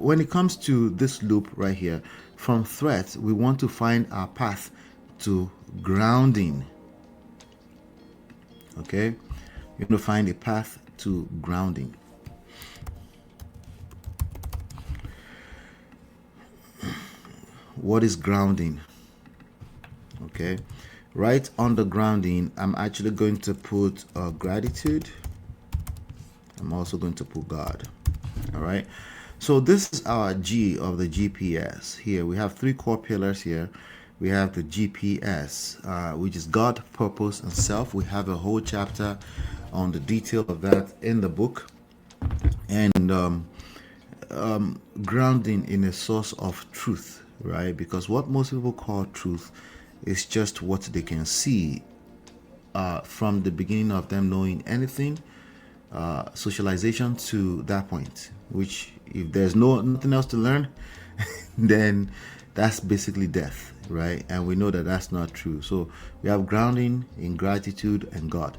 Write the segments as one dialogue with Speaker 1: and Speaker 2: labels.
Speaker 1: when it comes to this loop right here, from threat, we want to find our path to grounding. Okay, you're going to find a path to grounding. What is grounding? Okay, right under grounding, I'm actually going to put gratitude. I'm also going to put God. All right, so this is our G of the GPS. Here we have three core pillars here. We have the GPS, which is God, purpose, and self. We have a whole chapter on the detail of that in the book. And grounding in a source of truth, right? Because what most people call truth is just what they can see from the beginning of them knowing anything, socialization to that point, which if there's nothing else to learn, then that's basically death, right? And we know that that's not true. So we have grounding in gratitude and God,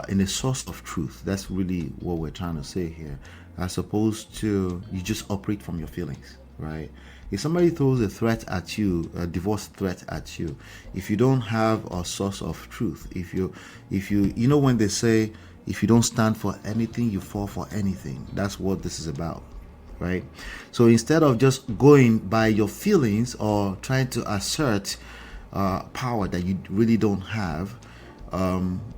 Speaker 1: in a source of truth. That's really what we're trying to say here, as opposed to you just operate from your feelings, right? If somebody throws a threat at you, a divorce threat at you, if you don't have a source of truth, if you when they say, if you don't stand for anything, you fall for anything. That's what this is about, right? So instead of just going by your feelings or trying to assert power that you really don't have,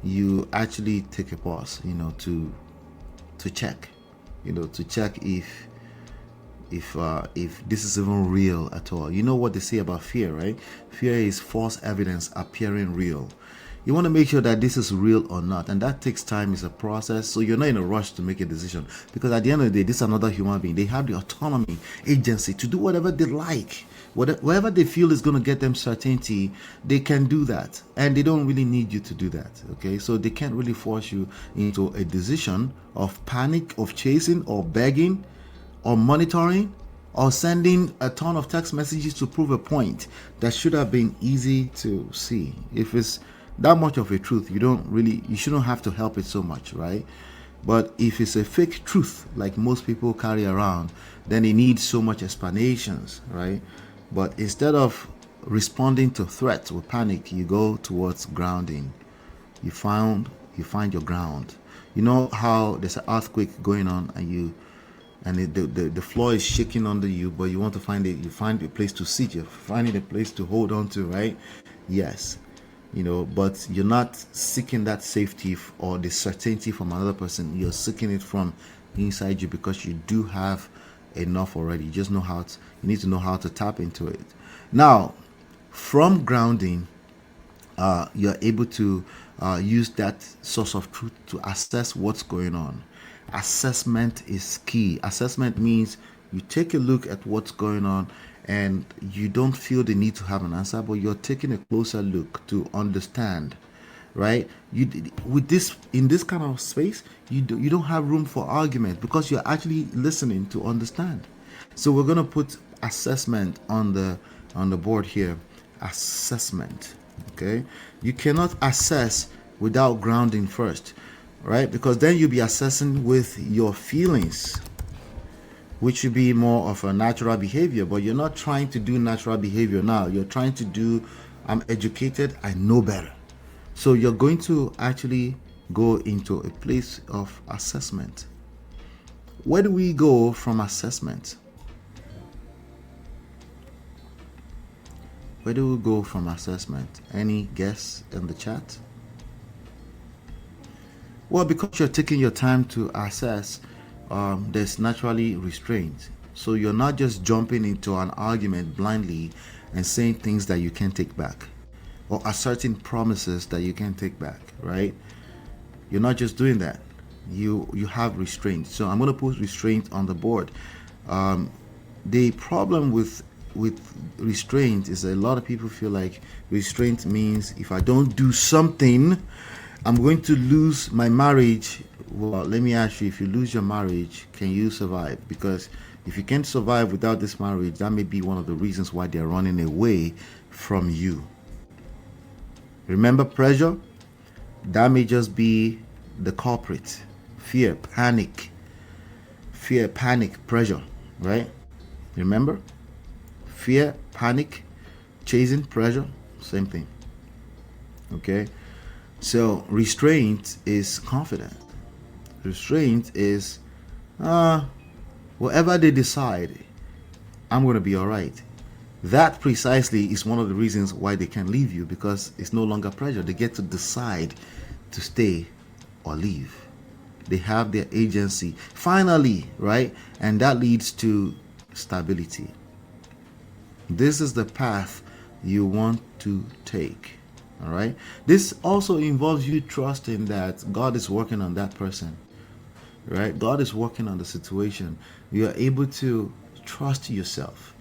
Speaker 1: you actually take a pause, to check, to check if this is even real at all. You know what they say about fear, right? Fear is false evidence appearing real. You want to make sure that this is real or not, and that takes time. It's a process, so you're not in a rush to make a decision, because at the end of the day, this is another human being. They have the autonomy, agency to do whatever they like. Whatever they feel is going to get them certainty, they can do that, and they don't really need you to do that. Okay, so they can't really force you into a decision of panic, of chasing, or begging, or monitoring, or sending a ton of text messages to prove a point that should have been easy to see. If it's that much of a truth, you shouldn't have to help it so much, right? But if it's a fake truth like most people carry around, then it needs so much explanations, right? But instead of responding to threats with panic, you go towards grounding. You find your ground. You know how there's an earthquake going on, and the floor is shaking under you, but you want to find it. You find a place to sit. You're finding a place to hold on to, right? Yes, but you're not seeking that safety or the certainty from another person. You're seeking it from inside you, because you do have enough already. You just you need to know how to tap into it. Now, from grounding, you're able to use that source of truth to assess what's going on. Assessment is key. Assessment means you take a look at what's going on, and you don't feel the need to have an answer, but you're taking a closer look to understand, right? In this kind of space, you don't have room for argument, because you're actually listening to understand. So we're going to put assessment on the board here. Assessment. Okay, you cannot assess without grounding first, right? Because then you'll be assessing with your feelings, which should be more of a natural behavior. But you're not trying to do natural behavior now. You're trying to do, I'm educated, I know better. So you're going to actually go into a place of assessment. Where do we go from assessment? Where do we go from assessment? Any guess in the chat? Well, because you're taking your time to assess, there's naturally restraint. So you're not just jumping into an argument blindly and saying things that you can't take back, or asserting promises that you can't take back, right? You're not just doing that. You have restraint. So I'm going to put restraint on the board. The problem with restraint is that a lot of people feel like restraint means if I don't do something, I'm going to lose my marriage. Well, let me ask you, if you lose your marriage, can you survive? Because if you can't survive without this marriage, that may be one of the reasons why they're running away from you. Remember, pressure? That may just be the culprit. Fear, panic, pressure, right? Remember? Fear, panic, chasing, pressure, same thing. Okay? So restraint is confident. Restraint is whatever they decide, I'm going to be all right. That precisely is one of the reasons why they can't leave you, because it's no longer pressure. They get to decide to stay or leave. They have their agency finally, right? And that leads to stability. This is the path you want to take. All right. This also involves you trusting that God is working on that person, right? God is working on the situation. You are able to trust yourself,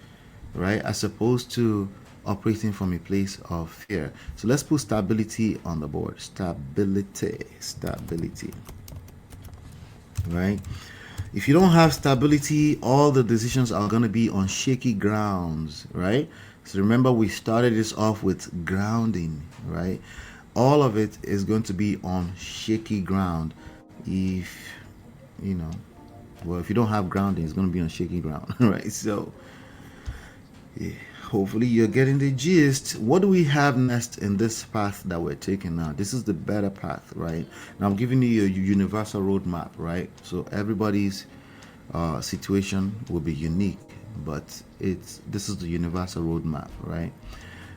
Speaker 1: right? As opposed to operating from a place of fear. So let's put stability on the board. Stability. Right? If you don't have stability, all the decisions are going to be on shaky grounds, right? So remember, we started this off with grounding, right? All of it is going to be on shaky ground. If if you don't have grounding, it's going to be on shaky ground, right? So yeah, hopefully you're getting the gist. What do we have next in this path that we're taking now? This is the better path, right? Now I'm giving you a universal roadmap, right? So everybody's situation will be unique, but this is the universal roadmap, right?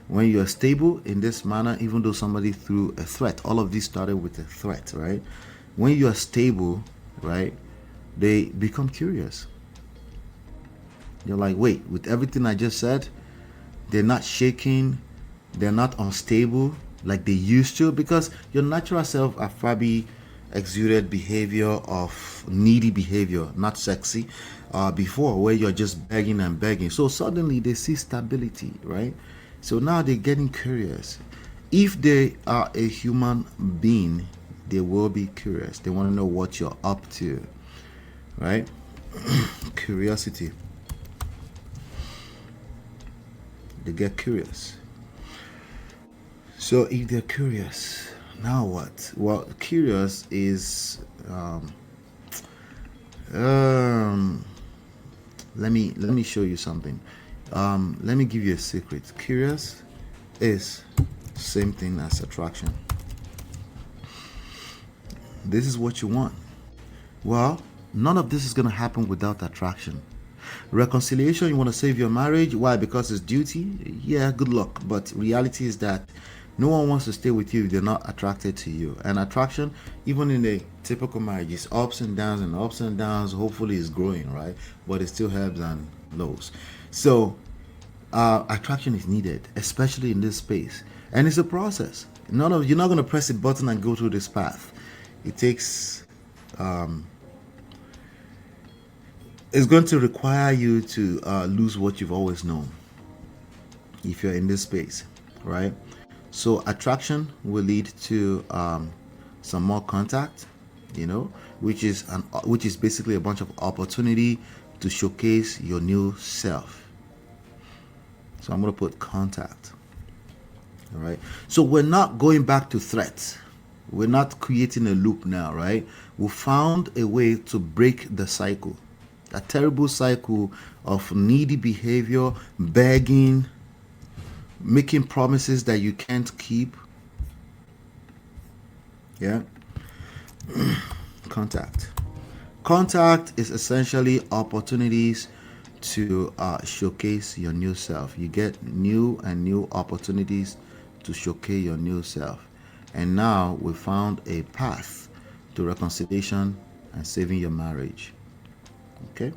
Speaker 1: When you're stable in this manner, even though somebody threw a threat, all of this started with a threat, right? When you are stable, right, they become curious. You're like, wait, with everything I just said, they're not shaking, they're not unstable like they used to, because your natural self, Afabi, exuded behavior of needy behavior, not sexy, before, where you're just begging and begging. So suddenly they see stability, right? So now they're getting curious. If they are a human being, they will be curious. They want to know what you're up to, right? Curiosity. They get curious. So if they're curious, now what? Well, curious is let me show you something. Let me give you a secret. Curious is same thing as attraction. This is what you want. Well, none of this is going to happen without attraction. Reconciliation, you want to save your marriage. Why? Because it's duty. Yeah, good luck. But reality is that no one wants to stay with you if they're not attracted to you. And attraction, even in a typical marriage, is ups and downs and ups and downs. Hopefully it's growing, right? But it still ebbs and lows. So attraction is needed, especially in this space. And it's a process. You're not going to press a button and go through this path. It takes it's going to require you to lose what you've always known if you're in this space, right? So attraction will lead to some more contact, which is basically a bunch of opportunity to showcase your new self. So I'm going to put contact. All right. So we're not going back to threats. We're not creating a loop now, right? We found a way to break the cycle. A terrible cycle of needy behavior, begging, making promises that you can't keep. Yeah. Contact. Contact is essentially opportunities to showcase your new self. You get new opportunities to showcase your new self. And now we found a path to reconciliation and saving your marriage. Okay,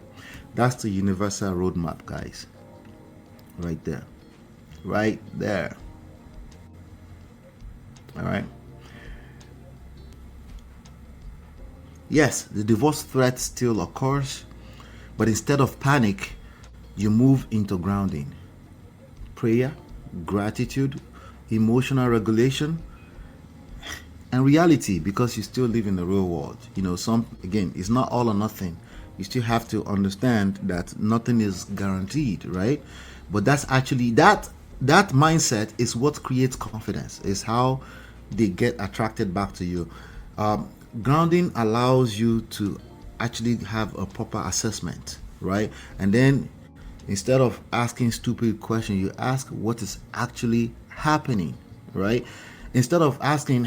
Speaker 1: that's the universal roadmap, guys. Right there. All right. Yes, the divorce threat still occurs, but instead of panic, you move into grounding. Prayer, gratitude, emotional regulation, and reality, because you still live in the real world. It's not all or nothing. You still have to understand that nothing is guaranteed, right? But that's actually that mindset is what creates confidence, is how they get attracted back to you. Grounding allows you to actually have a proper assessment, right? And then Instead of asking stupid questions, you ask what is actually happening, right? Instead of asking